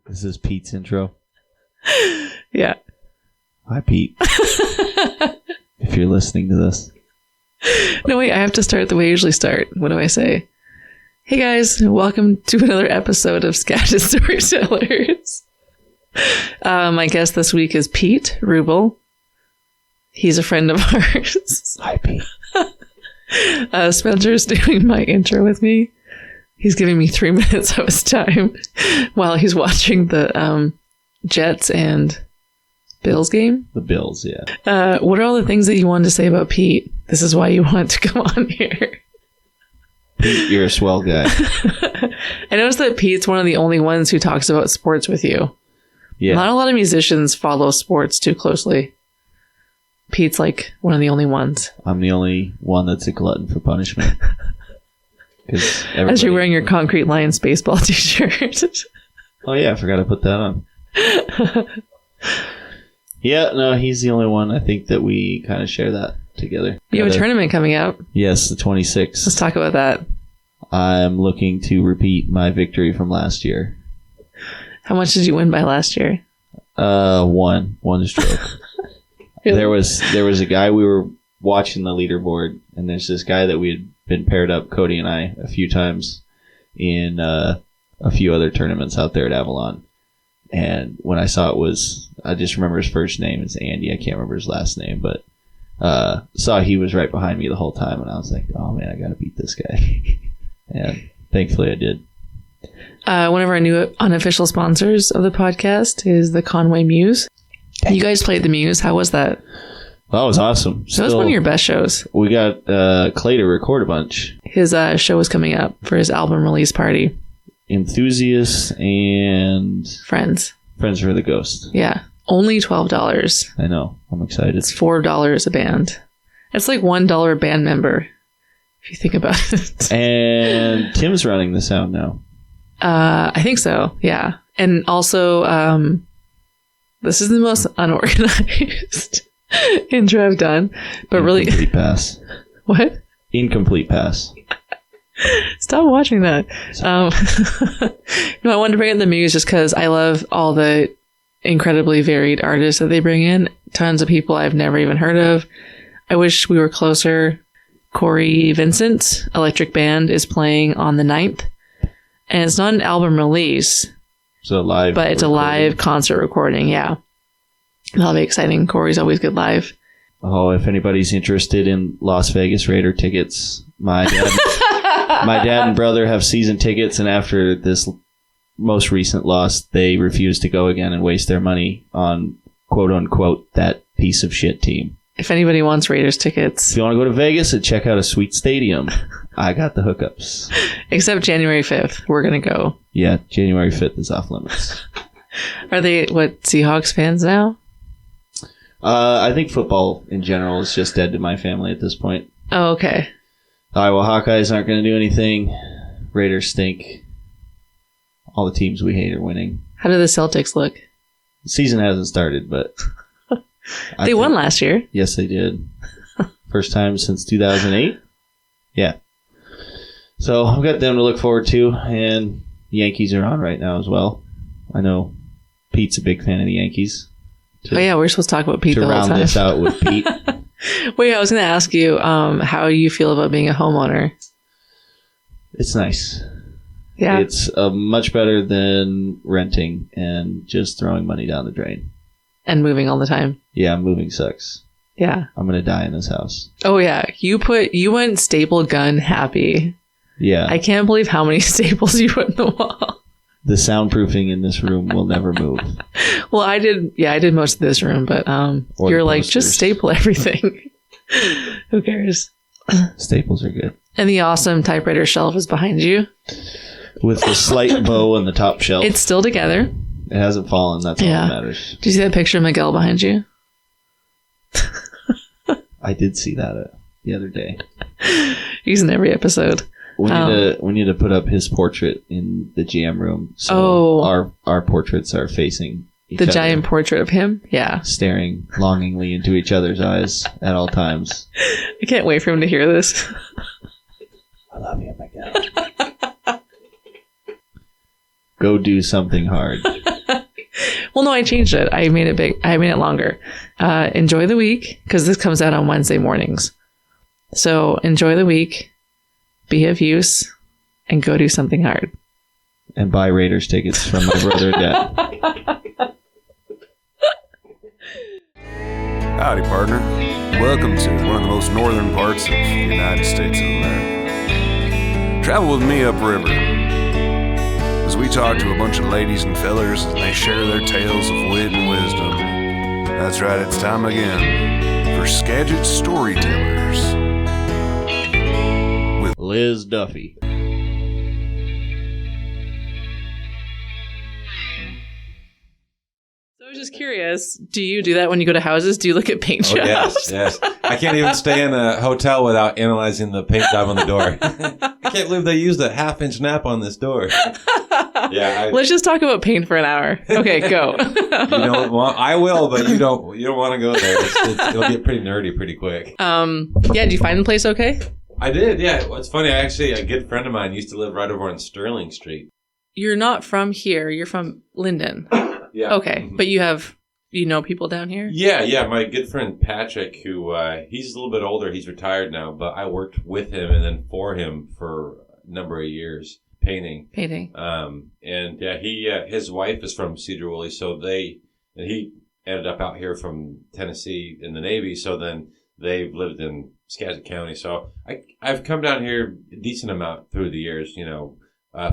Is this Pete's intro? Yeah. Hi, Pete. If you're listening to this. No, wait, I have to start the way I usually start. What do I say? Hey guys, welcome to another episode of Scattered Storytellers. My guest this week is Pete Ruble. He's a friend of ours. Hi, Pete. Spencer's doing my intro with me. He's giving me 3 minutes of his time while he's watching the Jets and Bills game. The Bills, yeah. What are all the things that you wanted to say about Pete? This is why you want to come on here. Pete, you're a swell guy. I noticed that Pete's one of the only ones who talks about sports with you. Yeah. Not a lot of musicians follow sports too closely. Pete's like one of the only ones. I'm the only one that's a glutton for punishment. As you're wearing your Concrete Lions baseball t-shirt. Oh yeah, I forgot to put that on. Yeah, no, he's the only one. I think that we kind of share that together. You have a tournament coming up. Yes, the 26th. Let's talk about that. I'm looking to repeat my victory from last year. How much did you win by last year? One stroke. Really? There was a guy, we were watching the leaderboard, and there's this guy that we had been paired up, Cody and I, a few times in a few other tournaments out there at Avalon. And when I saw I just remember his first name is Andy. I can't remember his last name, but saw he was right behind me the whole time, and I was like, oh man, I gotta beat this guy. And thankfully I did. One of our new unofficial sponsors of the podcast is the Conway Muse. You guys played the Muse. How was that? Well, that was awesome. That was one of your best shows. We got Clay to record a bunch. His show is coming up for his album release party. Enthusiasts and Friends for the Ghost. Yeah. Only $12. I know. I'm excited. It's $4 a band. It's like $1 a band member, if you think about it. And Tim's running the sound now. I think so, yeah. And also, this is the most unorganized intro I've done. But Incomplete pass. What? Incomplete pass. Stop watching that. No, I wanted to bring in the Muse just because I love all the incredibly varied artists that they bring in. Tons of people I've never even heard of. I wish we were closer. Corey Vincent's Electric Band is playing on the 9th. And it's not an album release. So live. But it's a live concert recording, yeah. That'll be exciting. Corey's always good live. Oh, if anybody's interested in Las Vegas Raider tickets, my dad and brother have season tickets, and after this most recent loss, they refuse to go again and waste their money on quote unquote that piece of shit team. If anybody wants Raiders tickets. If you want to go to Vegas and check out a sweet stadium, I got the hookups. Except January 5th. We're going to go. Yeah, January 5th is off limits. Are they, Seahawks fans now? I think football in general is just dead to my family at this point. Oh, okay. Iowa Hawkeyes aren't going to do anything. Raiders stink. All the teams we hate are winning. How do the Celtics look? The season hasn't started, but... They won last year. Yes, they did. First time since 2008. Yeah. So I've got them to look forward to, and the Yankees are on right now as well. I know Pete's a big fan of the Yankees. Oh yeah, we're supposed to talk about Pete the whole time. To round this out with Pete. Wait, I was going to ask you how you feel about being a homeowner. It's nice. Yeah. It's much better than renting and just throwing money down the drain. And moving all the time. Yeah, moving sucks. Yeah. I'm going to die in this house. Oh yeah, you went staple gun happy. Yeah. I can't believe how many staples you put in the wall. The soundproofing in this room will never move. Well, I did most of this room, but you're like, just staple everything. Who cares? Staples are good. And the awesome typewriter shelf is behind you. With the slight bow on the top shelf. It's still together. It hasn't fallen. That's all that matters. Do you see that picture of Miguel behind you? I did see that the other day. He's in every episode. We need to put up his portrait in the GM room. So our portraits are facing each other. The giant portrait of him? Yeah. Staring longingly into each other's eyes at all times. I can't wait for him to hear this. I love you, Miguel. Go do something hard. Well, no, I changed it. I made it big. I made it longer. Enjoy the week, because this comes out on Wednesday mornings. So enjoy the week, be of use, and go do something hard. And buy Raiders tickets from my brother and dad. Howdy, partner. Welcome to one of the most northern parts of the United States of America. Travel with me upriver as we talk to a bunch of ladies and fellers and they share their tales of wit and wisdom. That's right, it's time again for Skagit Storytellers with Liz Duffy. I was just curious, do you do that when you go to houses? Do you look at paint jobs? Yes. I can't even stay in a hotel without analyzing the paint job on the door. I can't believe they used a 1/2-inch nap on this door. Yeah. Let's just talk about paint for an hour. Okay, go. You don't want, I will, but you don't want to go there. It'll get pretty nerdy pretty quick. Yeah, did you find the place okay? I did, yeah. It's funny, a good friend of mine used to live right over on Sterling Street. You're not from here. You're from Linden. Yeah. Okay, but you know people down here? Yeah. My good friend Patrick, who he's a little bit older. He's retired now, but I worked with him and then for him for a number of years painting. And yeah, his wife is from Cedar Woolley, and he ended up out here from Tennessee in the Navy. So then they've lived in Skagit County. So I've come down here a decent amount through the years,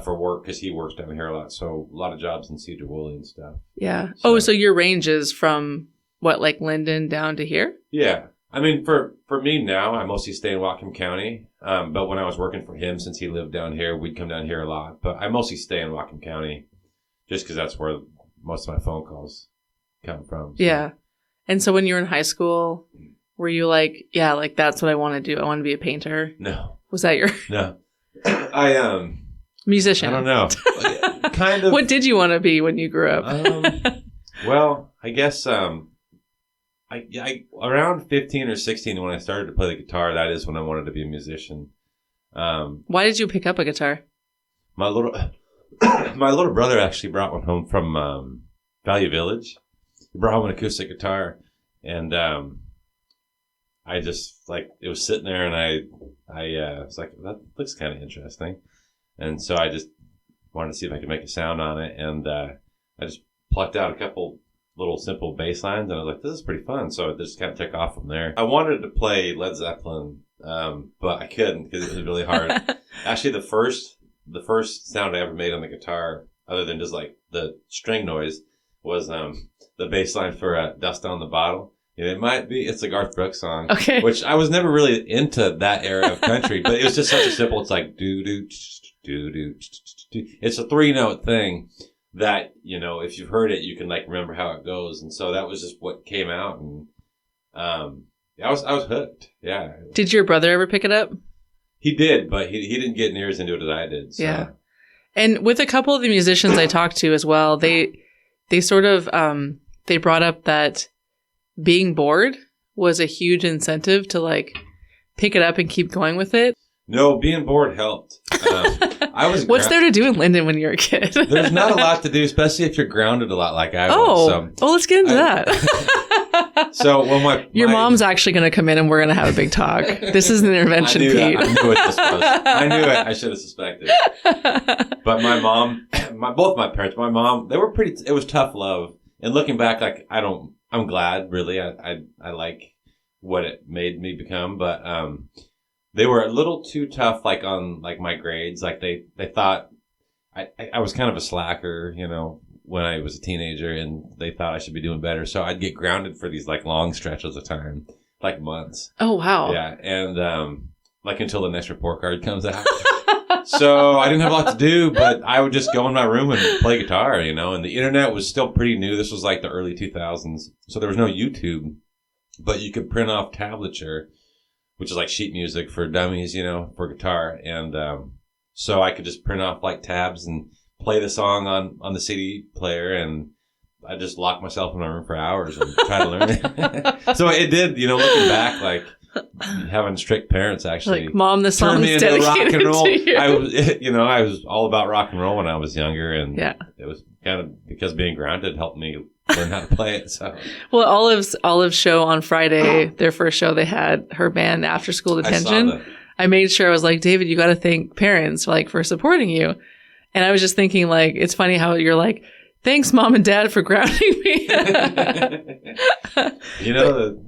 for work, because he works down here a lot. So a lot of jobs in Cedar Woolley and stuff. Yeah. So your range is from what, like Linden down to here? Yeah. I mean, for me now, I mostly stay in Whatcom County. But when I was working for him, since he lived down here, we'd come down here a lot. But I mostly stay in Whatcom County just because that's where most of my phone calls come from. So. Yeah. And so when you were in high school, were you like, yeah, like that's what I want to do. I want to be a painter. No. Was that your... No. Musician. I don't know. Kind of. What did you want to be when you grew up? Well, I guess I around 15 or 16 when I started to play the guitar, that is when I wanted to be a musician. Why did you pick up a guitar? My little brother actually brought one home from Value Village. He brought home an acoustic guitar, and I just it was sitting there, and I was like, that looks kind of interesting. And so I just wanted to see if I could make a sound on it. And I just plucked out a couple little simple bass lines. And I was like, this is pretty fun. So it just kind of took off from there. I wanted to play Led Zeppelin, but I couldn't because it was really hard. Actually, the first sound I ever made on the guitar, other than just the string noise, was the bass line for Dust on the Bottle. It's a Garth Brooks song. Okay. Which I was never really into that era of country, but it was just such a simple, it's like doo-doo, doo-doo. It's a 3-note thing that, if you've heard it, you can remember how it goes. And so that was just what came out. And I was hooked. Yeah. Did your brother ever pick it up? He did, but he didn't get near as into it as I did. So. Yeah. And with a couple of the musicians I talked to as well, they sort of, they brought up that being bored was a huge incentive to pick it up and keep going with it. No, being bored helped. What's there to do in Linden when you're a kid? There's not a lot to do, especially if you're grounded a lot like I was. Oh, let's get into that. So, your mom's actually going to come in and we're going to have a big talk. This is an intervention, Pete. I knew what this was. I knew it. I should have suspected. But my mom, both my parents, my mom, it was tough love. And looking back, I'm glad, really. I like what it made me become, but they were a little too tough, on my grades. They thought I was kind of a slacker, when I was a teenager, and they thought I should be doing better. So I'd get grounded for these long stretches of time, months. Oh wow! Yeah, and until the next report card comes out. So I didn't have a lot to do, but I would just go in my room and play guitar, and the internet was still pretty new. This was the early 2000s. So there was no YouTube, but you could print off tablature, which is sheet music for dummies, for guitar. And so I could just print off tabs and play the song on the CD player. And I just locked myself in my room for hours and try to learn it. So it did, looking back, having strict parents actually Mom, the song's turned me into rock and roll. To you. I was all about rock and roll when I was younger, and yeah. it was kind of because being grounded helped me learn how to play it. So Well, Olive's show on Friday, their first show, they had her band After School Detention. I made sure I was like, David, you got to thank parents like for supporting you. And I was just thinking like, it's funny how you're like, thanks mom and dad for grounding me.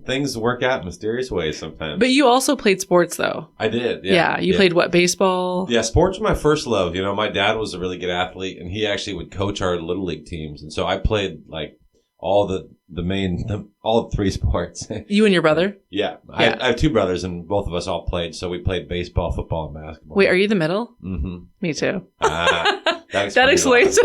Things work out in mysterious ways sometimes. But you also played sports though. I did. Yeah. You played what? Baseball? Yeah. Sports were my first love. My dad was a really good athlete and he actually would coach our little league teams. And so I played like all all 3 sports. You and your brother? Yeah. I have 2 brothers and both of us all played. So we played baseball, football, and basketball. Wait, are you the middle? Mm-hmm. Me too. That explains.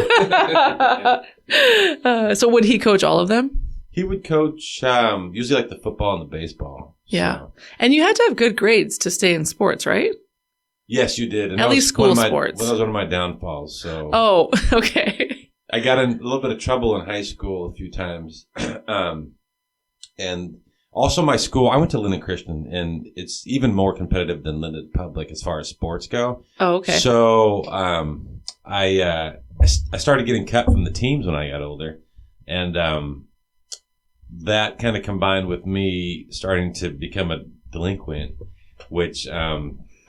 So would he coach all of them? He would coach usually like the football and the baseball. Yeah. So. And you had to have good grades to stay in sports, right? Yes, you did. And at least school sports. That was one of my downfalls. So. Oh, okay. I got in a little bit of trouble in high school a few times. And also my school, I went to Linden Christian, and it's even more competitive than Linden Public as far as sports go. Oh, okay. So I started getting cut from the teams when I got older. And that kind of combined with me starting to become a delinquent, which I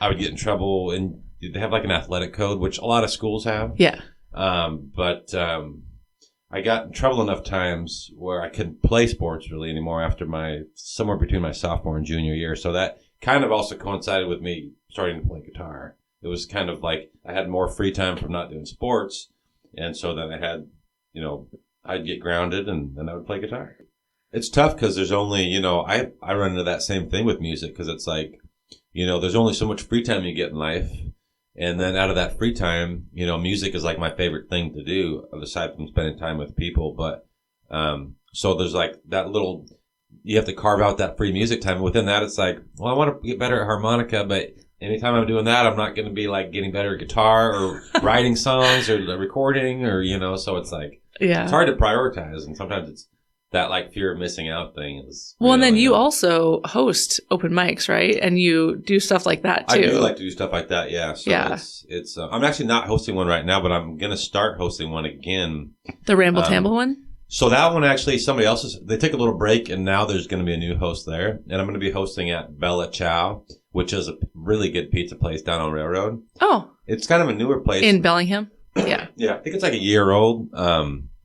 would get in trouble. And they have like an athletic code, which a lot of schools have. Yeah. But I got in trouble enough times where I couldn't play sports really anymore after somewhere between my sophomore and junior year. So that kind of also coincided with me starting to play guitar. It was kind of like I had more free time from not doing sports. And so then I had, I'd get grounded and then I would play guitar. It's tough because there's only, I run into that same thing with music because it's like, there's only so much free time you get in life. And then out of that free time, music is like my favorite thing to do aside from spending time with people. But, so there's like that you have to carve out that free music time. Within that, it's like, well, I want to get better at harmonica, but anytime I'm doing that, I'm not going to be like getting better at guitar or writing songs or recording or, so it's like, it's hard to prioritize. And sometimes it's that like fear of missing out thing is. Well, and then you also host open mics, right? And you do stuff like that too. I do like to do stuff like that. Yeah. So it's I'm actually not hosting one right now, but I'm going to start hosting one again. The Ramble Tamble one? So that one actually, somebody else's, they took a little break and now there's going to be a new host there. And I'm going to be hosting at Bella Ciao, which is a really good pizza place down on Railroad. Oh. It's kind of a newer place. In Bellingham? Yeah. Yeah. I think it's like a year old.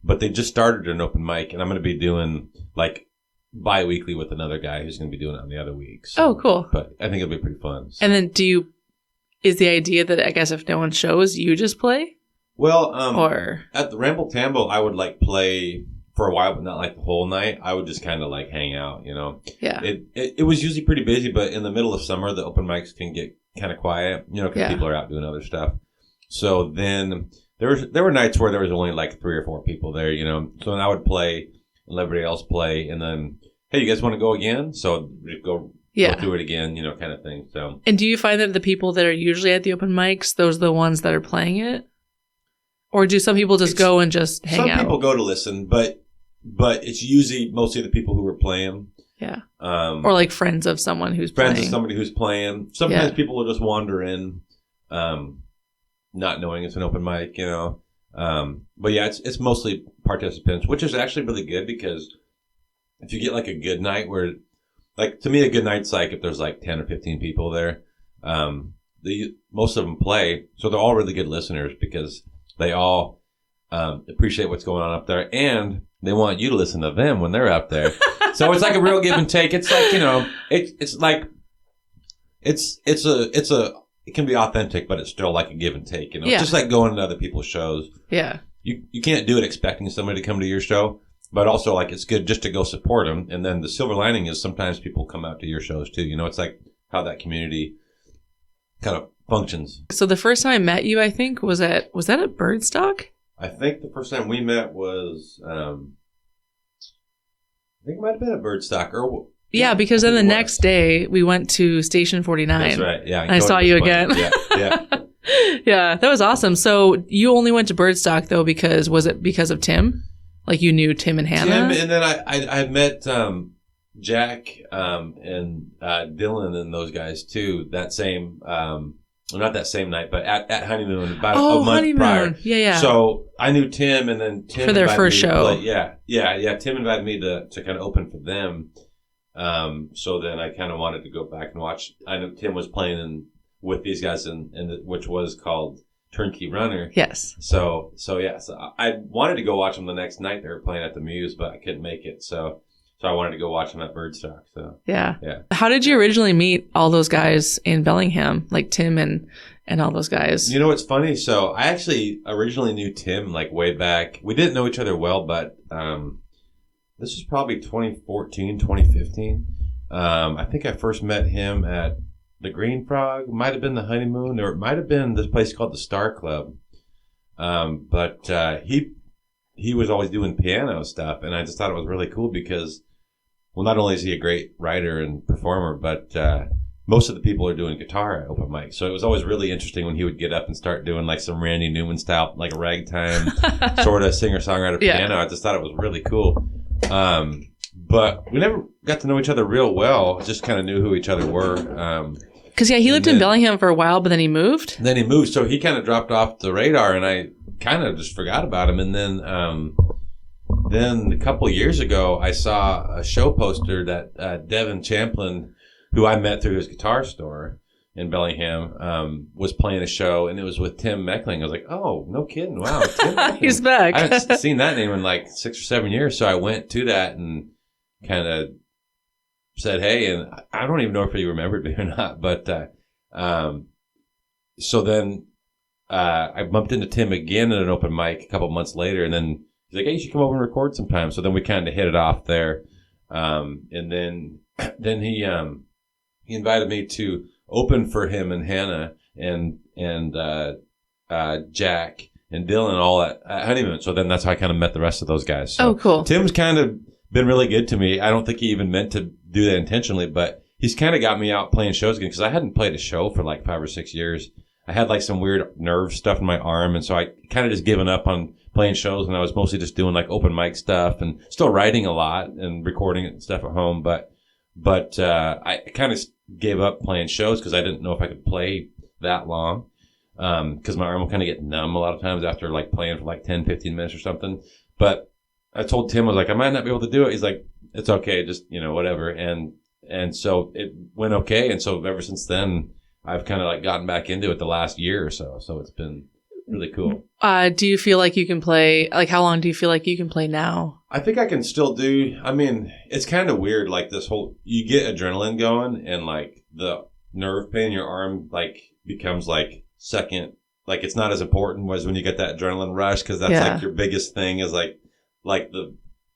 But they just started an open mic and I'm going to be doing like bi-weekly with another guy who's going to be doing it on the other week. So, oh, cool. But I think it'll be pretty fun. So. And then is the idea that I guess if no one shows, you just play? Well, or at the Ramble Tamble, I would like play for a while, but not like the whole night. I would just kind of like hang out, Yeah. It was usually pretty busy, but in the middle of summer, the open mics can get kind of quiet, because people are out doing other stuff. So then there were nights where there was only like 3 or 4 people there, So then I would play and everybody else play, and then, hey, you guys want to go again? So we'd go do it again, kind of thing. So. And do you find that the people that are usually at the open mics, those are the ones that are playing it? Or do some people just go and just hang out? Some people go to listen, but it's usually mostly the people who are playing. Yeah. Or like friends of someone who's playing. Friends of somebody who's playing. Sometimes people will just wander in, not knowing it's an open mic, But yeah, it's mostly participants, which is actually really good because if you get like a good night where, like to me, a good night's like if there's like 10 or 15 people there, most of them play. So they're all really good listeners because they all appreciate what's going on up there and they want you to listen to them when they're up there. So it's like a real give and take. It's like, it can be authentic, but it's still like a give and take, It's just like going to other people's shows. Yeah. You can't do it expecting somebody to come to your show, but also like it's good just to go support them. And then the silver lining is sometimes people come out to your shows too. It's like how that community kind of functions. So the first time I met you, I think, was that at Birdstock? I think the first time we met was, I think it might have been at Birdstock. Yeah, because then the next day we went to Station 49. That's right. Yeah. And I saw you again. Yeah. Yeah, that was awesome. So you only went to Birdstock though was it because of Tim? Like you knew Tim and Hannah? Tim, and then I met Jack and Dylan and those guys too. That same well, not that same night, but at Honeymoon about a month Honeymoon. prior. Yeah. So I knew Tim, and then Tim for their invited first me to show. play. Yeah. Tim invited me to kind of open for them. So then I kind of wanted to go back and watch. I know Tim was playing with these guys which was called Turnkey Runner. Yes. So I wanted to go watch them the next night. They were playing at the Muse, but I couldn't make it. So I wanted to go watch them at Birdstock. So yeah. Yeah. How did you originally meet all those guys in Bellingham, like Tim and all those guys? You know what's funny? So I actually originally knew Tim like way back. We didn't know each other well, but this was probably 2014, 2015. I think I first met him at the Green Frog. Might have been the Honeymoon, or it might have been this place called the Star Club. But he was always doing piano stuff, and I just thought it was really cool because, well, not only is he a great writer and performer, but most of the people are doing guitar at open mic. So it was always really interesting when he would get up and start doing like some Randy Newman style, like ragtime sort of singer-songwriter piano. I just thought it was really cool. But we never got to know each other real well. Just kind of knew who each other were. Because he lived in Bellingham for a while, but then he moved. So he kind of dropped off the radar, and I kind of just forgot about him. And then a couple of years ago, I saw a show poster that Devin Champlin, who I met through his guitar store in Bellingham, was playing a show, and it was with Tim Meckling. I was like, oh, no kidding. Wow, Tim Meckling. He's back. I haven't seen that name in like 6 or 7 years. So I went to that and kind of said, hey, and I don't even know if he remembered me or not. But so then I bumped into Tim again at an open mic a couple months later, and then he's like, hey, you should come over and record sometime. So then we kind of hit it off there. And then he invited me to open for him and Hannah and Jack and Dylan all at Honeymoon. So then that's how I kind of met the rest of those guys. So cool. Tim's kind of been really good to me. I don't think he even meant to do that intentionally, but he's kind of got me out playing shows again because I hadn't played a show for like 5 or 6 years. I had like some weird nerve stuff in my arm, and so I kind of just given up on playing shows, and I was mostly just doing like open mic stuff and still writing a lot and recording and stuff at home. But I kind of gave up playing shows because I didn't know if I could play that long because my arm will kind of get numb a lot of times after like playing for like 10, 15 minutes or something. But I told Tim, I was like, I might not be able to do it. He's like, it's okay, just, whatever. And so it went okay. And so ever since then, I've kind of like gotten back into it the last year or so. So it's been really cool. Do you feel like you can play, like how long do you feel like you can play now? I think I can still do, I mean, it's kind of weird. Like this whole, you get adrenaline going and like the nerve pain in your arm like becomes like second, like it's not as important as when you get that adrenaline rush. Cause that's like your biggest thing is like the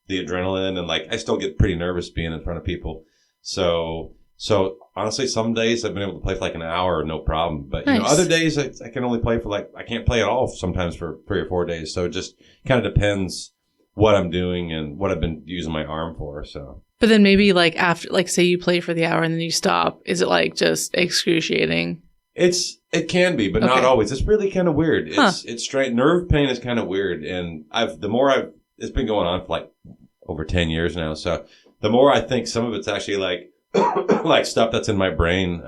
adrenaline, and like I still get pretty nervous being in front of people. So honestly, some days I've been able to play for like an hour, no problem. But nice. Other days I can only play for like, I can't play at all sometimes for 3 or 4 days. So it just kind of depends what I'm doing and what I've been using my arm for. So. But then maybe like after, like say you play for the hour and then you stop, is it like just excruciating? It can be, but not always. It's really kind of weird. It's strange. Nerve pain is kind of weird. And it's been going on for like over 10 years now. So the more I think some of it's actually like, like stuff that's in my brain,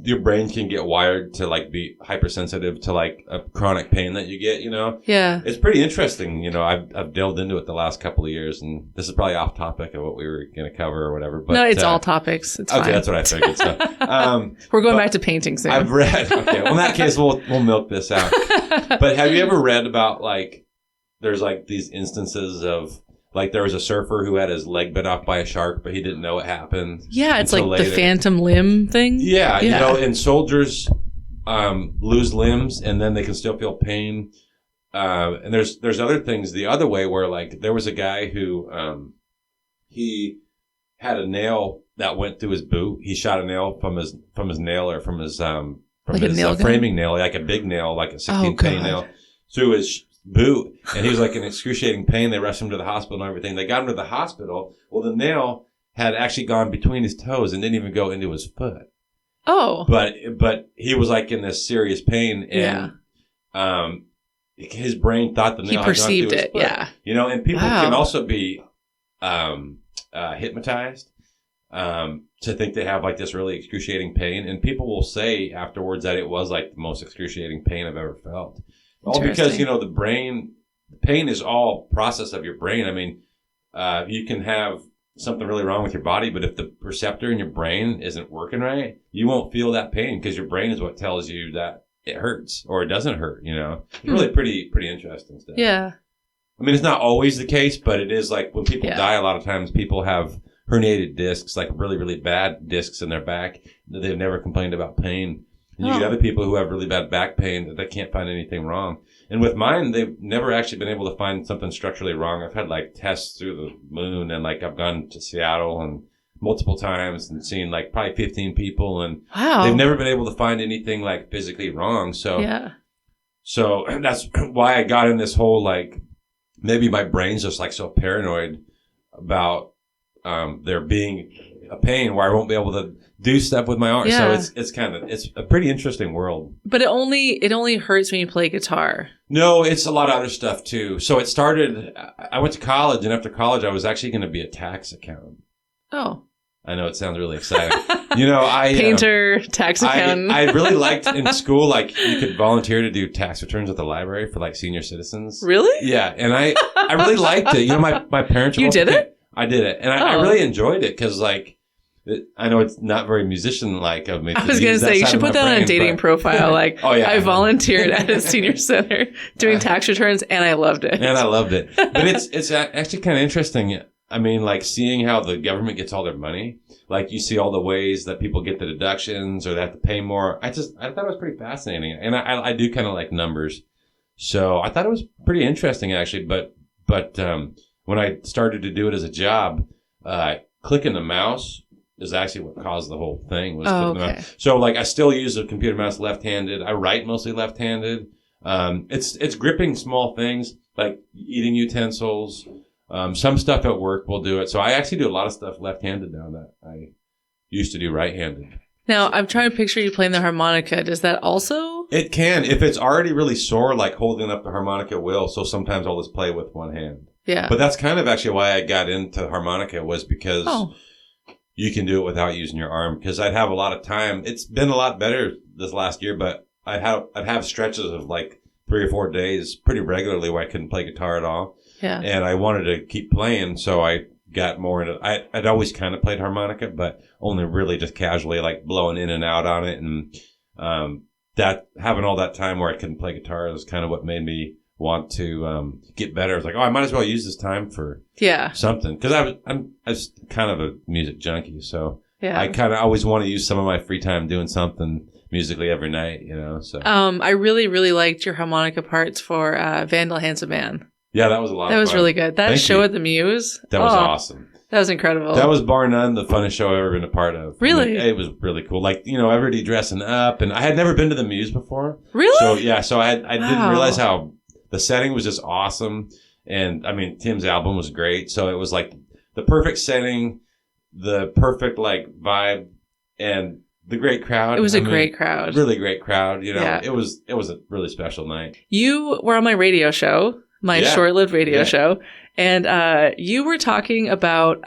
your brain can get wired to like be hypersensitive to like a chronic pain that you get, Yeah. It's pretty interesting. I've delved into it the last couple of years, and this is probably off topic of what we were going to cover or whatever. But no, it's all topics. It's okay, fine. That's what I figured. So, we're going back to painting soon. I've read. Okay. Well, in that case, we'll milk this out. But have you ever read about like, there's like these instances of, like there was a surfer who had his leg bit off by a shark, but he didn't know it happened. Yeah, it's like later. The phantom limb thing. Yeah, and soldiers lose limbs and then they can still feel pain. And there's other things the other way where like there was a guy who he had a nail that went through his boot. He shot a nail from his nail or from his framing nail, like a big nail, like a 16-penny nail, through his boot, and he was like in excruciating pain. They rushed him to the hospital and everything. They got him to the hospital. Well, the nail had actually gone between his toes and didn't even go into his foot. Oh. But he was like in this serious pain, and his brain thought the nail had gone through his foot. Yeah. And people can also be hypnotized. to think they have like this really excruciating pain. And people will say afterwards that it was like the most excruciating pain I've ever felt. All because, the pain is all process of your brain. I mean, you can have something really wrong with your body, but if the receptor in your brain isn't working right, you won't feel that pain because your brain is what tells you that it hurts or it doesn't hurt, It's really pretty interesting stuff. Yeah. I mean, it's not always the case, but it is like when people die, a lot of times people have herniated discs, like really, really bad discs in their back that they've never complained about pain. And you get other people who have really bad back pain that they can't find anything wrong. And with mine, they've never actually been able to find something structurally wrong. I've had like tests through the moon, and like I've gone to Seattle and multiple times and seen like probably 15 people, and they've never been able to find anything like physically wrong. So that's why I got in this whole like, maybe my brain's just like so paranoid about there being a pain where I won't be able to do stuff with my arm. So it's a pretty interesting world. But it only hurts when you play guitar. No, it's a lot of other stuff too. So it started, I went to college, and after college I was actually going to be a tax accountant. Oh. I know it sounds really exciting. I painter, tax accountant. I really liked in school, like you could volunteer to do tax returns at the library for like senior citizens. Really? Yeah, and I really liked it. My parents. You did it? I did it, and I really enjoyed it because like. I know it's not very musician-like of me. I was going to say, you should put that on a dating profile. Like, I volunteered at a senior center doing tax returns, and I loved it. But it's actually kind of interesting. I mean, like, seeing how the government gets all their money. Like, you see all the ways that people get the deductions or they have to pay more. I thought it was pretty fascinating. And I do kind of like numbers. So I thought it was pretty interesting, actually. But when I started to do it as a job, clicking the mouse is actually what caused the whole thing. Was clicking the mouse. So, like, I still use a computer mouse left-handed. I write mostly left-handed. It's gripping small things like eating utensils. Some stuff at work will do it. So I actually do a lot of stuff left-handed now that I used to do right-handed. Now, I'm trying to picture you playing the harmonica. Does that also? It can. If it's already really sore, like holding up the harmonica will. So sometimes I'll just play with one hand. Yeah. But that's kind of actually why I got into harmonica, was because you can do it without using your arm. Because I'd have a lot of time. It's been a lot better this last year, but I'd have stretches of like 3 or 4 days pretty regularly where I couldn't play guitar at all. Yeah. And I wanted to keep playing, so I got more into it. I'd always kind of played harmonica, but only really just casually, like blowing in and out on it. And that having all that time where I couldn't play guitar is kind of what made me want to get better. I was like, I might as well use this time for something. Because I was kind of a music junkie, so I kind of always want to use some of my free time doing something musically every night, So I really, really liked your harmonica parts for Vandal Handsome Man. Yeah, that was a lot of fun. That was really good. That show at the Muse. That was awesome. That was incredible. That was bar none the funnest show I've ever been a part of. Really? It was really cool. Like, everybody dressing up. And I had never been to the Muse before. Really? So I didn't realize how the setting was just awesome. And, I mean, Tim's album was great. So it was like the perfect setting, the perfect, like, vibe, and the great crowd. It was a great crowd. Really great crowd. It was a really special night. You were on my radio show. My short-lived radio show. And you were talking about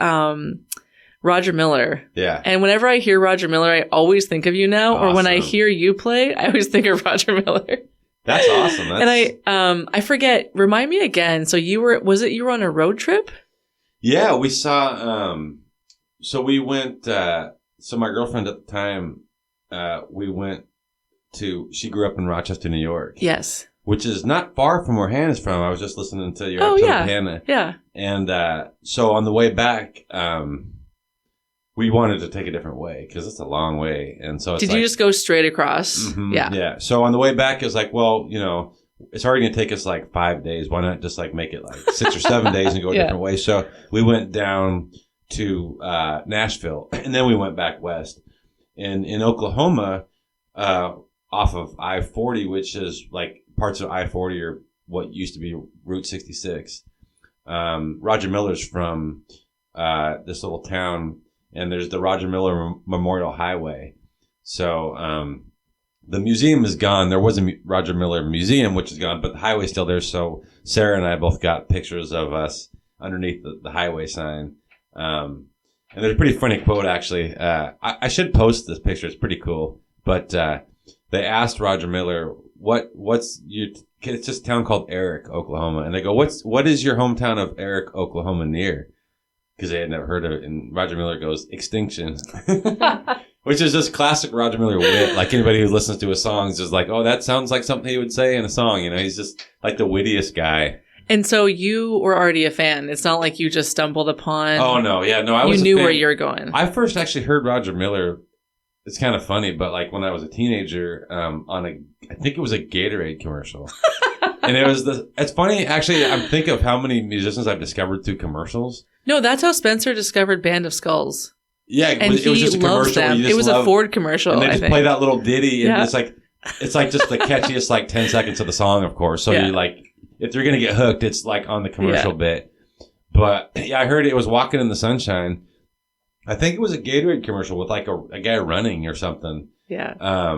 Roger Miller. Yeah. And whenever I hear Roger Miller, I always think of you now. Awesome. Or when I hear you play, I always think of Roger Miller. That's awesome. And I forget, remind me again. So you were on a road trip? Yeah, we saw, so we went, so my girlfriend at the time, we went she grew up in Rochester, New York. Yes. Which is not far from where Hannah's from. I was just listening to your episode of Hannah. Yeah. And so on the way back, we wanted to take a different way because it's a long way. And so Did you just go straight across? Mm-hmm, yeah. So on the way back, it was like, well, it's already going to take us like 5 days. Why not just like make it like 6 or 7 days and go a different way? So we went down to Nashville, and then we went back west. And in Oklahoma, off of I-40, which is like parts of I-40 are what used to be Route 66. Roger Miller's from this little town, and there's the Roger Miller Memorial Highway. So the museum is gone. There was a Roger Miller Museum, which is gone, but the highway's still there. So Sarah and I both got pictures of us underneath the highway sign. And there's a pretty funny quote, actually. I should post this picture. It's pretty cool. But they asked Roger Miller, what's your... It's just a town called Eric, Oklahoma. And they go, what is your hometown of Eric, Oklahoma near? Because they had never heard of it. And Roger Miller goes, Extinction. Which is just classic Roger Miller wit. Like anybody who listens to his songs is like, oh, that sounds like something he would say in a song. You know, he's just like the wittiest guy. And so you were already a fan. It's not like you just stumbled upon. Oh, no. Yeah, no, I was You knew where you were going. I first actually heard Roger Miller. It's kind of funny, but like when I was a teenager, I think it was a Gatorade commercial. And it's funny, actually, I'm thinking of how many musicians I've discovered through commercials. No, that's how Spencer discovered Band of Skulls. Yeah, and it was just a commercial. Them. It was a Ford commercial. And they I just think. play that little ditty, and it's like just the catchiest like 10 seconds of the song, of course. So you like, if you're gonna get hooked, it's like on the commercial bit. But yeah, I heard it was Walking in the Sunshine. I think it was a Gatorade commercial with like a guy running or something. Yeah.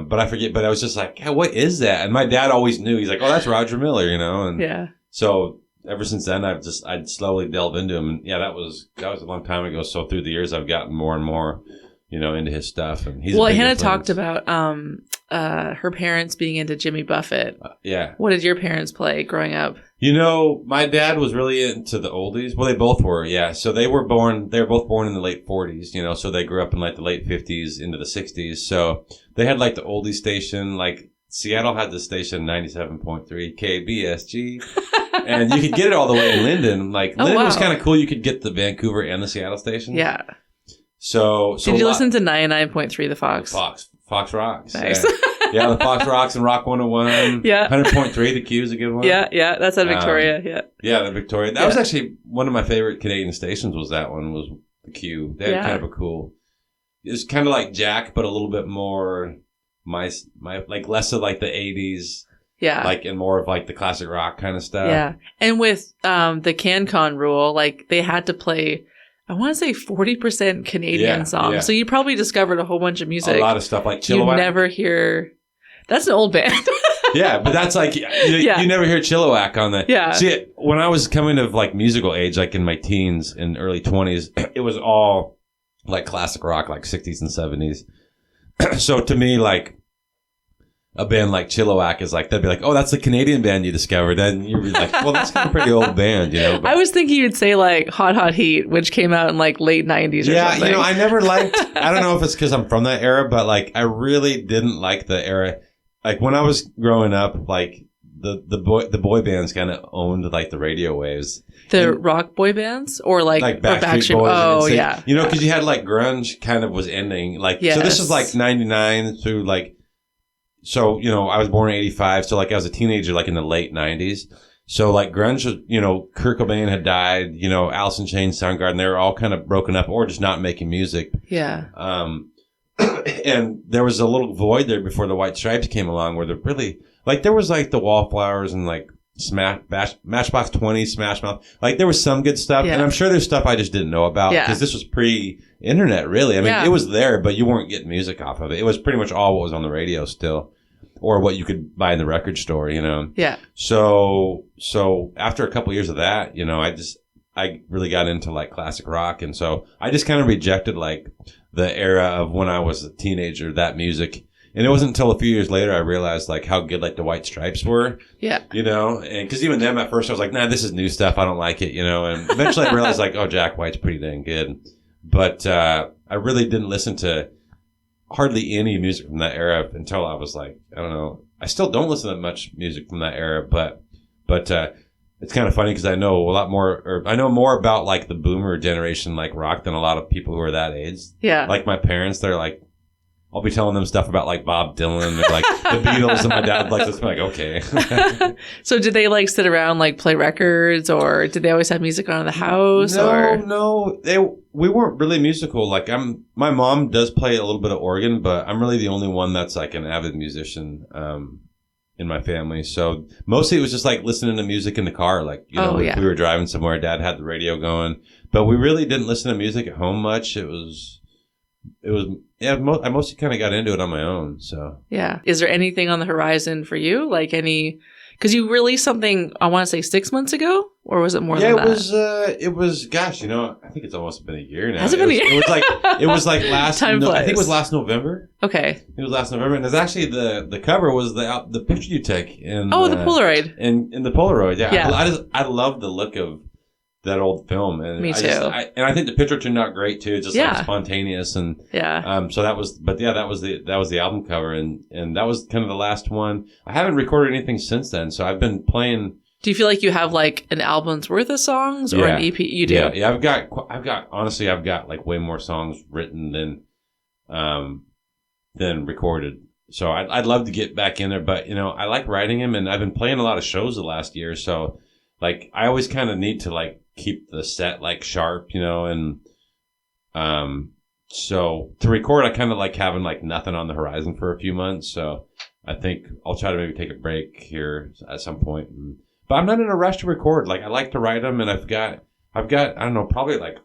But I forget. But I was just like, yeah, what is that? And my dad always knew. He's like, oh, that's Roger Miller, you know. And so ever since then, I'd slowly delve into him. And yeah, that was a long time ago. So through the years, I've gotten more and more, you know, into his stuff. And he's Hannah talked about her parents being into Jimmy Buffett. Yeah. What did your parents play growing up? You know, my dad was really into the oldies. Well, they both were, yeah. So they were both born in the late 40s, you know, so they grew up in like the late 50s into the 60s. So they had like the oldie station, like Seattle had the station 97.3 KBSG. And you could get it all the way in Linden. Like, Linden was kind of cool. You could get the Vancouver and the Seattle station. Yeah. So did you listen to 99.3 The Fox? Fox Rocks. Nice. Yeah, the Fox Rocks and Rock 101. Yeah. 100.3, the Q is a good one. Yeah. That's at Victoria. Yeah, the Victoria. That was actually one of my favorite Canadian stations. Was that one? Was the Q? They had kind of a cool. It's kind of like Jack, but a little bit more my like less of like the 80s. Yeah. Like, and more of like the classic rock kind of stuff. Yeah. And with the CanCon rule, like they had to play, I want to say 40% Canadian songs. Yeah. So you probably discovered a whole bunch of music. A lot of stuff like Chilliwack. You never hear. That's an old band. Yeah, but that's like, you never hear Chilliwack on that. Yeah. See, when I was coming of like musical age, like in my teens and early 20s, it was all like classic rock, like 60s and 70s. So to me, like, a band like Chilliwack is like, they'd be like, oh, that's the Canadian band you discovered. Then you'd be like, well, that's kind of a pretty old band, you know? But, I was thinking you'd say like Hot Hot Heat, which came out in like late 90s or something. Yeah, you know, I never liked, I don't know if it's because I'm from that era, but like, I really didn't like the era. Like when I was growing up, like the boy bands kind of owned like the radio waves. The rock boy bands or like Backstreet Boys. Oh, yeah. You know, because you had like grunge kind of was ending. Like, so this is like 99 through like, so, you know, I was born in 85. So like I was a teenager, like in the late 90s. So like grunge was, you know, Kurt Cobain had died, you know, Alice in Chains, Soundgarden, they were all kind of broken up or just not making music. Yeah. And there was a little void there before the White Stripes came along where they're really, like there was like the Wallflowers and like Matchbox 20, Smash Mouth. Like there was some good stuff. Yeah. And I'm sure there's stuff I just didn't know about because this was pre-internet really. I mean, it was there, but you weren't getting music off of it. It was pretty much all what was on the radio still. Or what you could buy in the record store, you know? Yeah. So after a couple years of that, you know, I really got into like classic rock. And so I just kind of rejected like the era of when I was a teenager, that music. And it wasn't until a few years later I realized like how good like the White Stripes were. Yeah. You know, and because even them at first I was like, nah, this is new stuff. I don't like it, you know? And eventually I realized like, oh, Jack White's pretty dang good. But I really didn't listen to hardly any music from that era until I was like, I don't know. I still don't listen to much music from that era, but it's kind of funny because I know a lot more, or I know more about like the boomer generation, like rock than a lot of people who are that age. Yeah. Like my parents, they're like, I'll be telling them stuff about like Bob Dylan or like the Beatles, and my dad like this. I'm like, okay. So did they like sit around like play records, or did they always have music on in the house? No, we weren't really musical. Like my mom does play a little bit of organ, but I'm really the only one that's like an avid musician in my family. So mostly it was just like listening to music in the car. Like, you know, if we were driving somewhere, Dad had the radio going, but we really didn't listen to music at home much. I mostly kind of got into it on my own. So yeah. Is there anything on the horizon for you? Like any Because you released something, I want to say 6 months ago, or was it more than that? It was, gosh, I think it's almost been a year now. Has it been a year? It was like last, Time I flies. think it was last November. Okay. It was last November, and it's actually the cover was the picture you took in The Polaroid. in the Polaroid. Yeah. Yeah. I love the look of that old film, and Me too. I think the picture turned out great too. Just like spontaneous, and so that was the album cover, and that was kind of the last one. I haven't recorded anything since then, so I've been playing. Do you feel like you have like an album's worth of songs or an EP? You do. Yeah. I've got like way more songs written than recorded. So I'd love to get back in there, but I like writing them, and I've been playing a lot of shows the last year, so like I always kind of need to like keep the set like sharp, and so to record, I kind of like having like nothing on the horizon for a few months. So I think I'll try to maybe take a break here at some point. But I'm not in a rush to record. Like I like to write them, and I've got I don't know, probably like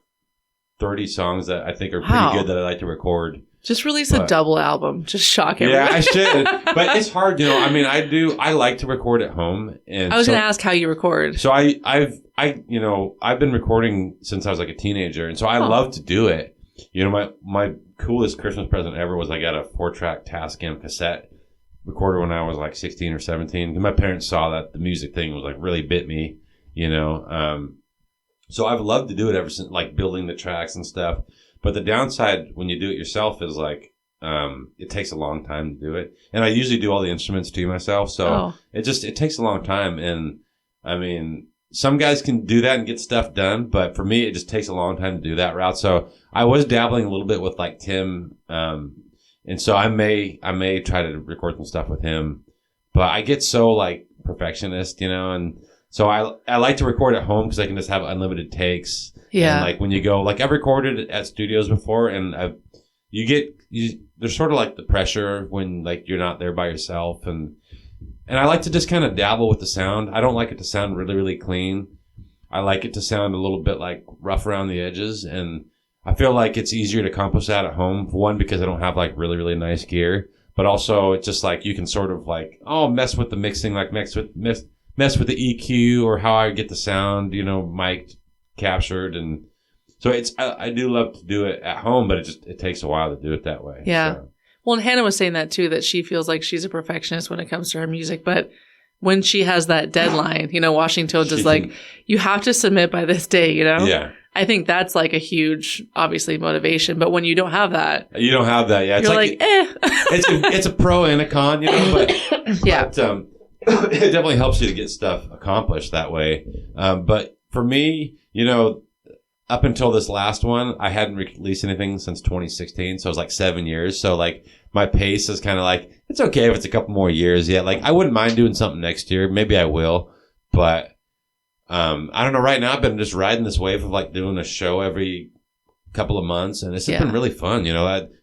30 songs that I think are pretty good that I like to record. Just release a double album. Just shock everyone. Yeah, I should. But it's hard, I mean, I like to record at home. And I was going to ask how you record. So I've been recording since I was like a teenager. And so I love to do it. My coolest Christmas present ever was I got a 4-track Tascam cassette recorder when I was like 16 or 17. My parents saw that the music thing was like really bit me, so I've loved to do it ever since, like building the tracks and stuff. But the downside when you do it yourself is like, it takes a long time to do it. And I usually do all the instruments too myself. So it takes a long time. And I mean, some guys can do that and get stuff done. But for me, it just takes a long time to do that route. So I was dabbling a little bit with like Tim. And so I may try to record some stuff with him, but I get so like perfectionist, and so I like to record at home because I can just have unlimited takes. Yeah. And like when you go, like I've recorded at studios before, and there's sort of like the pressure when like you're not there by yourself, and I like to just kind of dabble with the sound. I don't like it to sound really, really clean. I like it to sound a little bit like rough around the edges, and I feel like it's easier to accomplish that at home. For one, because I don't have like really, really nice gear, but also it's just like you can sort of like mess with the mixing, like mess with the EQ or how I get the sound, mic'd, captured, and so I do love to do it at home, but it takes a while to do it that way. Yeah. So. Well, and Hannah was saying that too, that she feels like she's a perfectionist when it comes to her music, but when she has that deadline, Washington is like, you have to submit by this day, Yeah. I think that's like a huge, obviously, motivation. But when you don't have that, yeah. It's you're like it's a pro and a con, but yeah. But, it definitely helps you to get stuff accomplished that way. But for me, up until this last one, I hadn't released anything since 2016. So it was like 7 years. So like my pace is kind of like, it's okay if it's a couple more years yet. Like I wouldn't mind doing something next year. Maybe I will. But I don't know. Right now, I've been just riding this wave of like doing a show every couple of months. And it's been really fun.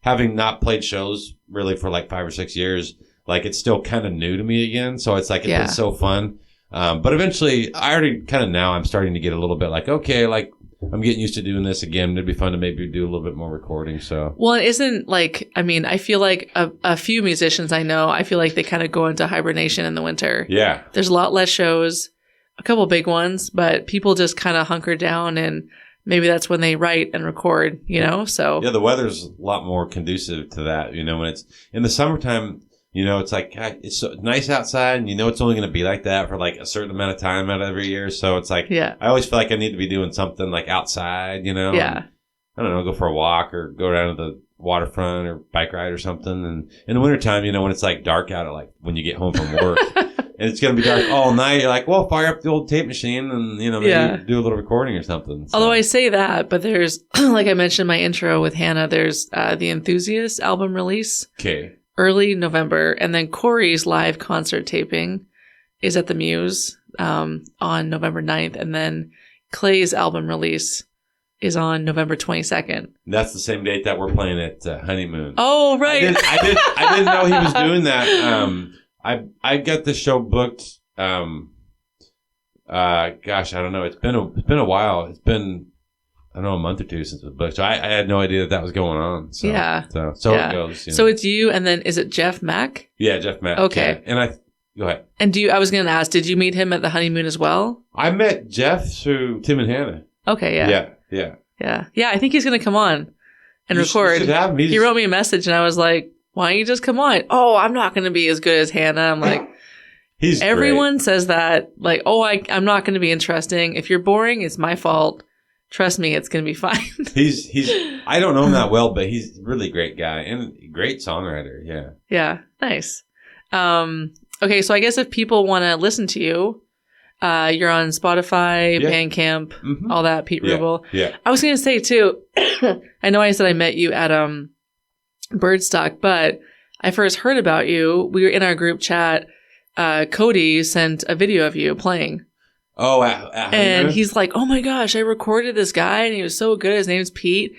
Having not played shows really for like 5 or 6 years, like it's still kind of new to me again. So it's like, it's been so fun. But eventually I'm starting to get a little bit like, okay, like I'm getting used to doing this again. It'd be fun to maybe do a little bit more recording. So, well, it isn't like, I mean, I feel like a few musicians I know, I feel like they kind of go into hibernation in the winter. Yeah. There's a lot less shows, a couple big ones, but people just kind of hunker down, and maybe that's when they write and record, so. Yeah. The weather's a lot more conducive to that, when it's in the summertime. It's like, it's so nice outside, and it's only going to be like that for like a certain amount of time out of every year. So it's like, I always feel like I need to be doing something like outside, Yeah. And, I don't know, go for a walk or go down to the waterfront or bike ride or something. And in the wintertime, when it's like dark out, like when you get home from work and it's going to be dark all night, you're like, well, fire up the old tape machine and, maybe do a little recording or something. So. Although I say that, but there's, like I mentioned in my intro with Hannah, there's the Enthusiast album release. Okay. Early November, and then Corey's live concert taping is at the Muse on November 9th, and then Clay's album release is on November 22nd. That's the same date that we're playing at Honeymoon. Oh, right. I didn't know he was doing that. I got the show booked. Gosh, I don't know. It's been a while. It's been, I don't know, a month or two since it was booked. So I had no idea that was going on. So, yeah. So it goes. So it's you, and then is it Jeff Mack? Yeah, Jeff Mack. Okay. Yeah. And Go ahead. And I was going to ask, did you meet him at the honeymoon as well? I met Jeff through Tim and Hannah. Okay, yeah. Yeah, I think he's going to come on and record. You should have him. He wrote me a message and I was like, why don't you just come on? Oh, I'm not going to be as good as Hannah. I'm like, everyone great. says that. Like, oh, I'm not going to be interesting. If you're boring, it's my fault. Trust me, it's going to be fine. He's I don't know him that well, but he's a really great guy and a great songwriter. Yeah. Yeah. Nice. Okay. So I guess if people want to listen to you, you're on Spotify, Bandcamp, all that, Pete Ruble. Yeah. I was going to say too, I know I said I met you at, Birdstock, but I first heard about you. We were in our group chat. Cody sent a video of you playing. Oh, and he's like, oh my gosh, I recorded this guy and he was so good. His name's Pete.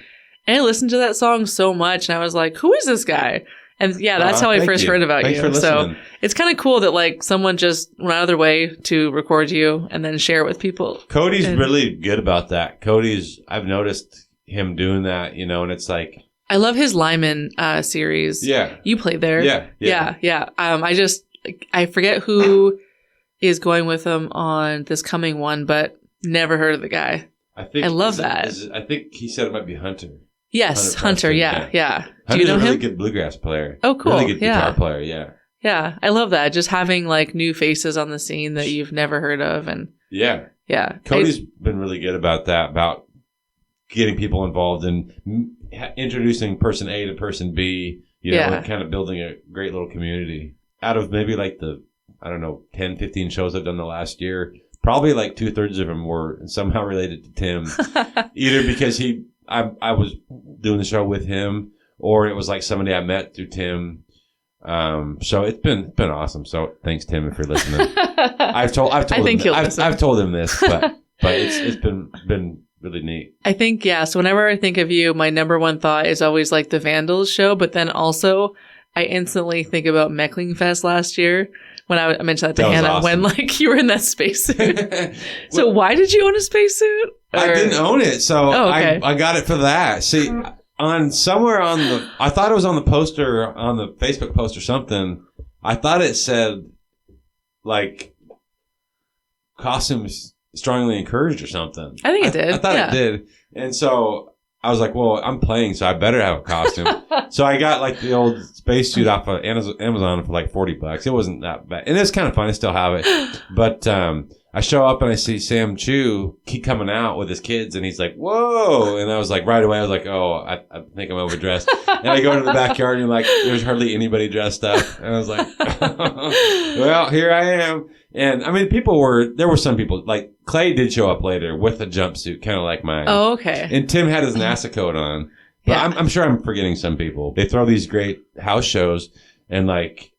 And I listened to that song so much and I was like, who is this guy? And yeah, that's how I first heard about Thanks you. For so it's kind of cool that like someone just went out of their way to record you and then share it with people. Cody's really good about that. I've noticed him doing that, and it's like. I love his Lyman series. Yeah. You played there. Yeah. I forget who is going with him on this coming one, but never heard of the guy. I love that. I think he said it might be Hunter. Yes, Hunter. Yeah. Do you know Hunter's a really him? good bluegrass player. Oh, cool. Really good guitar player. Yeah. Yeah, I love that. Just having like new faces on the scene that you've never heard of, and yeah. Cody's been really good about that, about getting people involved and introducing person A to person B. And kind of building a great little community out of maybe like the 10, 15 shows I've done the last year. Probably like 2/3 of them were somehow related to Tim, either because I was doing the show with him, or it was like somebody I met through Tim. So it's been awesome. So thanks, Tim, if you're listening. I've told him this, but it's been really neat. I think so whenever I think of you, my number one thought is always like the Vandals show, but then also I instantly think about Mecklingfest last year. When I mentioned that to Hannah, awesome. when like you were in that spacesuit. So why did you own a spacesuit? I didn't own it, so okay. I got it for that. See, I thought it was on the poster, on the Facebook post or something. I thought it said like costumes strongly encouraged or something. I think it did. I thought it did, and so I was like, well, I'm playing, so I better have a costume. So I got like the old spacesuit off of Amazon for like $40. It wasn't that bad. And it's kind of fun. I still have it. But I show up and I see Sam Chu keep coming out with his kids, and he's like, whoa. And I was like, right away, I was like, oh, I think I'm overdressed. And I go into the backyard and like, there's hardly anybody dressed up. And I was like, well, here I am. And I mean, there were some people, like Clay did show up later with a jumpsuit, kind of like mine. Oh, okay. And Tim had his NASA coat on. But Yeah. I'm sure I'm forgetting some people. They throw these great house shows, and like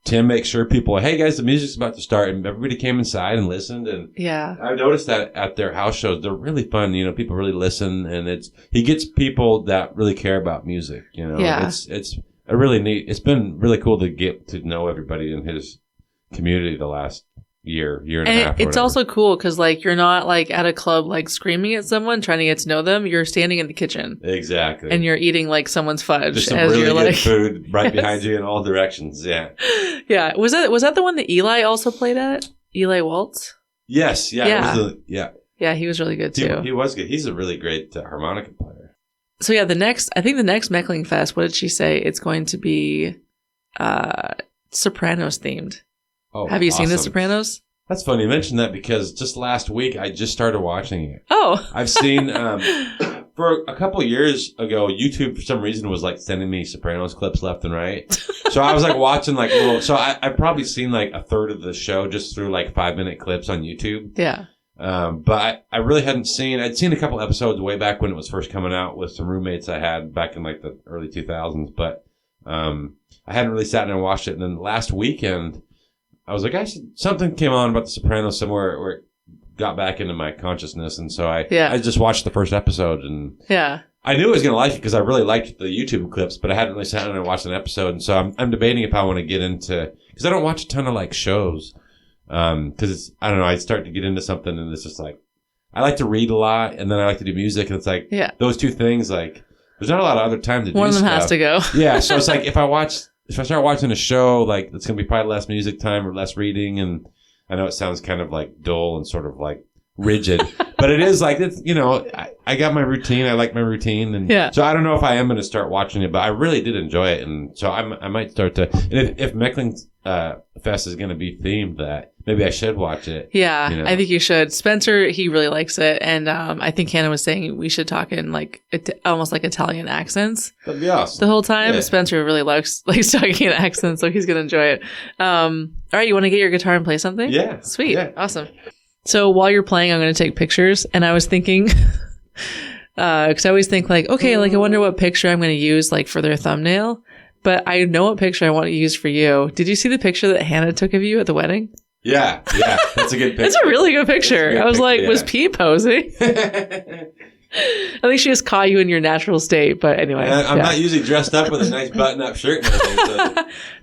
Tim makes sure people, hey guys, the music's about to start, and everybody came inside and listened. And Yeah. I've noticed that at their house shows, they're really fun. People really listen, and he gets people that really care about music. Yeah. It's a really neat. It's been really cool to get to know everybody in his community the last year and a half. And it's whatever. also cool because like you're not like at a club like screaming at someone trying to get to know them. You're standing in the kitchen Exactly. and you're eating like someone's fudge There's some as really you're good like food right behind you in all directions. Yeah. Yeah. Was that the one that Eli also played at? Eli Waltz? Yes. Yeah. Yeah. Yeah, he was really good too. He was good. He's a really great harmonica player. So yeah, the next Meckling Fest, what did she say? It's going to be Sopranos themed. Oh, Have you seen The awesome. Sopranos? That's funny you mentioned that, because just last week I just started watching it. Oh. I've seen for a couple of years ago, YouTube for some reason was like sending me Sopranos clips left and right. So I was like watching like little. So I've probably seen like a third of the show just through like 5-minute clips on YouTube. Yeah. But I really hadn't seen. I'd seen a couple episodes way back when it was first coming out with some roommates I had back in like the early 2000s. But I hadn't really sat down and watched it. And then last weekend, I was like, something came on about The Sopranos somewhere where it got back into my consciousness. And so I just watched the first episode, and I knew I was going to like it because I really liked the YouTube clips, but I hadn't really sat down and watched an episode. And so I'm debating if I want to get into, because I don't watch a ton of like shows. Because I don't know, I start to get into something and it's just like, I like to read a lot and then I like to do music, and it's like those two things, like there's not a lot of other time to do One of them stuff. has to go. Yeah, so it's like if I watch if I start watching a show, like it's going to be probably less music time or less reading. And I know it sounds kind of like dull and sort of like rigid, but it is like, it's, I got my routine. I like my routine. And so I don't know if I am going to start watching it, but I really did enjoy it. And so I might start to, and if Mecklen's Fest is going to be themed that, maybe I should watch it. Yeah, I think you should. Spencer, he really likes it. And I think Hannah was saying we should talk in like almost like Italian accents. That'd be awesome. The whole time. Yeah. Spencer really likes talking in accents, so he's going to enjoy it. All right, you want to get your guitar and play something? Yeah. Sweet. Yeah. Awesome. So while you're playing, I'm going to take pictures. And I was thinking, because I always think like, okay, like I wonder what picture I'm going to use like for their thumbnail. But I know what picture I want to use for you. Did you see the picture that Hannah took of you at the wedding? Yeah. That's a good picture. It's a really good picture. I was like, was Pete posing? I think she just caught you in your natural state. But anyway. I'm not usually dressed up with a nice button-up shirt and everything. So.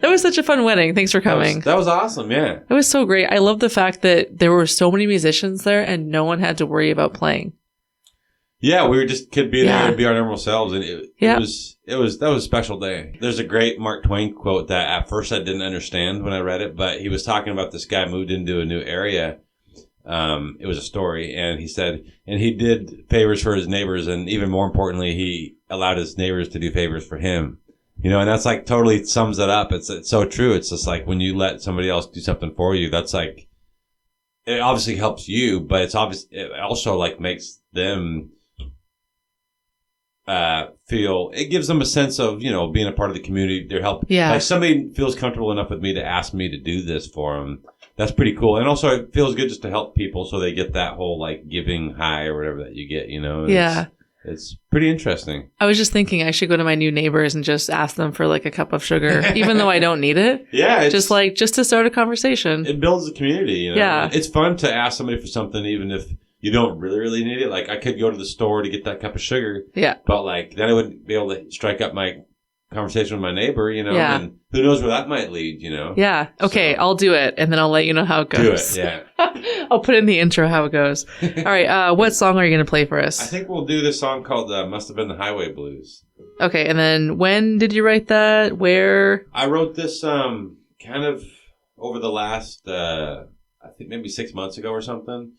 That was such a fun wedding. Thanks for coming. That was awesome, yeah. It was so great. I love the fact that there were so many musicians there and no one had to worry about playing. Yeah, we could be there and be our normal selves, and that was a special day. There's a great Mark Twain quote that at first I didn't understand when I read it, but he was talking about this guy moved into a new area. It was a story, and he said, and he did favors for his neighbors, and even more importantly, he allowed his neighbors to do favors for him. And that's like totally sums it up. It's so true. It's just like when you let somebody else do something for you, that's like, it obviously helps you, but it also like makes them feel, it gives them a sense of, being a part of the community. They're helping. Yeah. Like somebody feels comfortable enough with me to ask me to do this for them. That's pretty cool. And also it feels good just to help people so they get that whole like giving high or whatever that you get, And yeah. It's pretty interesting. I was just thinking I should go to my new neighbors and just ask them for like a cup of sugar, even though I don't need it. Yeah. Just to start a conversation. It builds the community, Yeah. It's fun to ask somebody for something even if you don't really, really need it. Like I could go to the store to get that cup of sugar. Yeah. But like then I wouldn't be able to strike up my conversation with my neighbor, Yeah. And who knows where that might lead, Yeah. Okay, so, I'll do it and then I'll let you know how it goes. Do it, yeah. I'll put in the intro how it goes. All right, what song are you going to play for us? I think we'll do this song called Must Have Been the Highway Blues. Okay, and then when did you write that? Where? I wrote this kind of over the last, I think maybe 6 months ago or something.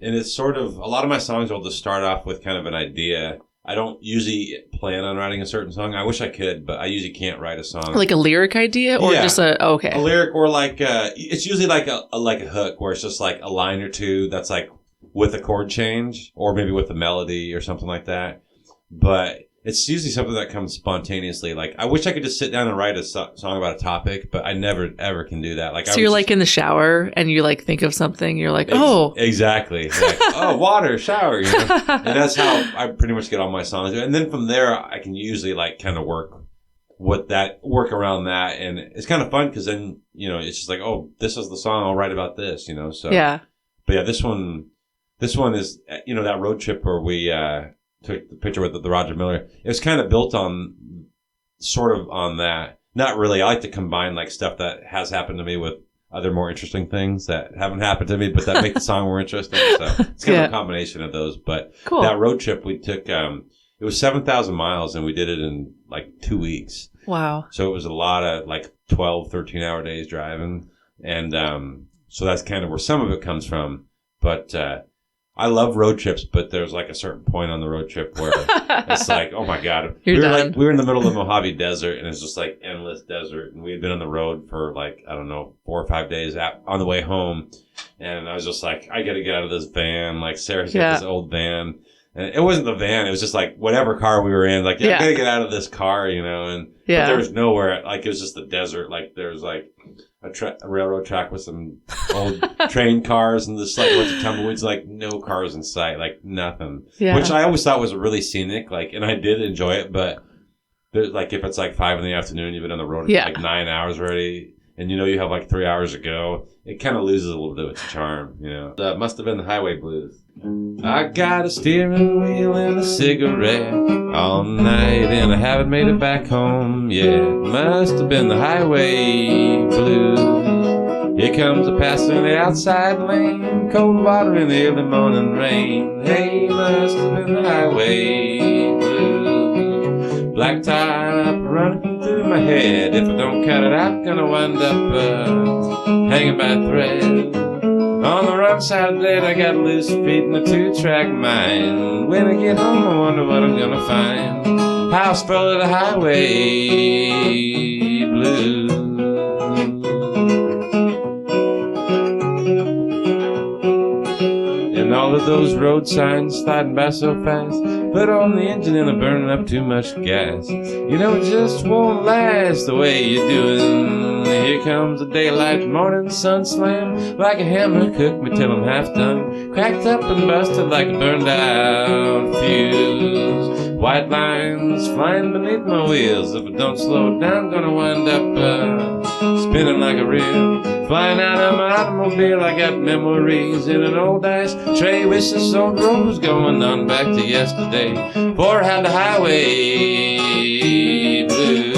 And it's sort of, a lot of my songs will just start off with kind of an idea. I don't usually plan on writing a certain song. I wish I could, but I usually can't write a song. Like a lyric idea or just okay. A lyric or like, it's usually like a hook where it's just like a line or two that's like with a chord change or maybe with a melody or something like that. But it's usually something that comes spontaneously. Like, I wish I could just sit down and write a song about a topic, but I never, ever can do that. Like, so you're like in the shower and you like think of something. You're like, oh. Exactly. Like, oh, water, shower. And that's how I pretty much get all my songs. And then from there, I can usually like kind of work around that. And it's kind of fun because then, it's just like, oh, this is the song. I'll write about this, So, yeah. But yeah, this one is, that road trip where we, took the picture with the Roger Miller. It was kind of built on that. Not really. I like to combine like stuff that has happened to me with other more interesting things that haven't happened to me, but that make the song more interesting. So it's kind of a combination of those. But cool. That road trip we took, it was 7,000 miles and we did it in like 2 weeks. Wow. So it was a lot of like 12, 13 hour days driving. And, so that's kind of where some of it comes from. But, I love road trips, but there's like a certain point on the road trip where it's like, oh my God. We were in the middle of the Mojave Desert and it's just like endless desert. And we had been on the road for like, I don't know, 4 or 5 days on the way home. And I was just like, I got to get out of this van. Like Sarah's got this old van. And it wasn't the van. It was just like whatever car we were in. Like, I got to get out of this car, and but there was nowhere. Like, it was just the desert. Like, there's like a railroad track with some old train cars and this like bunch of tumbleweeds. Like, no cars in sight. Like, nothing. Yeah. Which I always thought was really scenic. Like, and I did enjoy it. But there's like, if it's like 5 PM, you've been on the road for like 9 hours already. And you have like 3 hours to go. It kind of loses a little bit of its charm, That must have been the highway blues. I got a steering wheel and a cigarette all night, and I haven't made it back home yet. Must have been the highway blues. Here comes a passenger in the outside lane, cold water in the early morning rain. Hey, must have been the highway blues. Black top running through my head. If I don't cut it out, gonna wind up hanging by a thread. On the wrong side of that, I got loose feet in a 2-track mind. When I get home, I wonder what I'm gonna find. House full of the highway blues. And all of those road signs sliding by so fast. Put on the engine and I'm burning up too much gas. You know it just won't last the way you're doing. Here comes the daylight, morning sun slam like a hammer, cook me till I'm half done. Cracked up and busted like a burned out fuse. White lines flying beneath my wheels. If I don't slow it down, gonna wind up spinning like a reel. Flying out of my automobile, I got memories in an old ice tray. Wish this old road was going on back to yesterday. For I had the highway blues.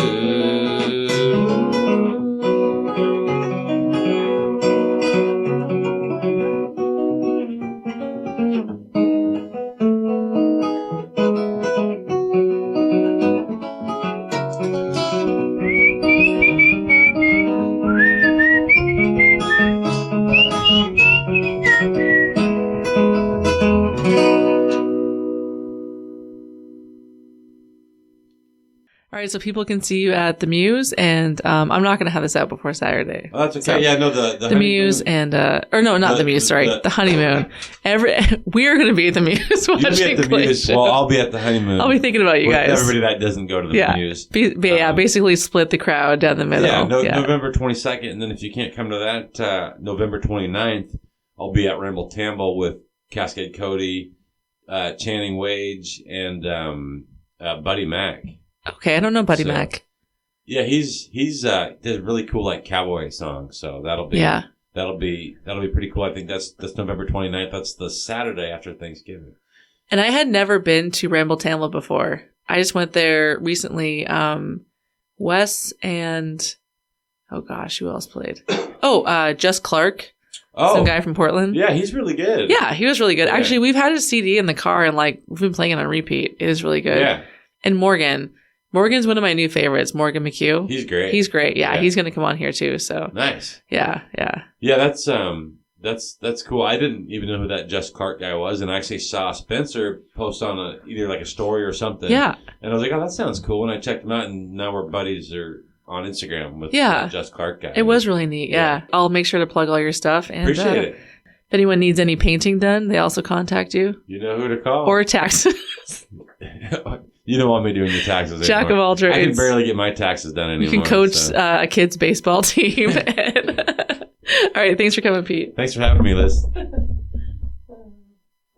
All right, so people can see you at the Muse, and I'm not going to have this out before Saturday. Oh, that's okay. So, yeah, no, the Muse and or no, not the Muse. Sorry, the honeymoon. We're going to be at the Muse watching You'll be at the Muse. show. Well, I'll be at the honeymoon. I'll be thinking about you guys. Everybody that doesn't go to the Muse. Basically split the crowd down the middle. Yeah, November 22nd, and then if you can't come to that, November 29th, I'll be at Ramble Tamble with Cascade Cody, Channing Wage, and Buddy Mac. Okay, I don't know Buddy Mac. Yeah, he's does really cool like cowboy songs, so that'll be pretty cool. I think that's November 29th. That's the Saturday after Thanksgiving. And I had never been to Ramble Tamla before. I just went there recently. Wes and oh gosh, who else played? Just Clark. Some guy from Portland. Yeah, he's really good. Yeah, he was really good. Yeah. Actually, we've had his CD in the car and like we've been playing it on repeat. It is really good. Yeah. And Morgan's one of my new favorites. Morgan McHugh. He's great. He's great. Yeah, he's going to come on here too. So nice. Yeah. Yeah, that's cool. I didn't even know who that Just Clark guy was, and I actually saw Spencer post on either like a story or something. Yeah. And I was like, oh, that sounds cool. And I checked him out, and now we're buddies on Instagram with Just Clark guy. It was really neat. Yeah. I'll make sure to plug all your stuff. And, appreciate it. If anyone needs any painting done, they also contact you. You know who to call. Or taxes. You don't want me doing your taxes anymore. Jack of all trades. I can barely get my taxes done anymore. You can coach a kid's baseball team. All right. Thanks for coming, Pete. Thanks for having me, Liz.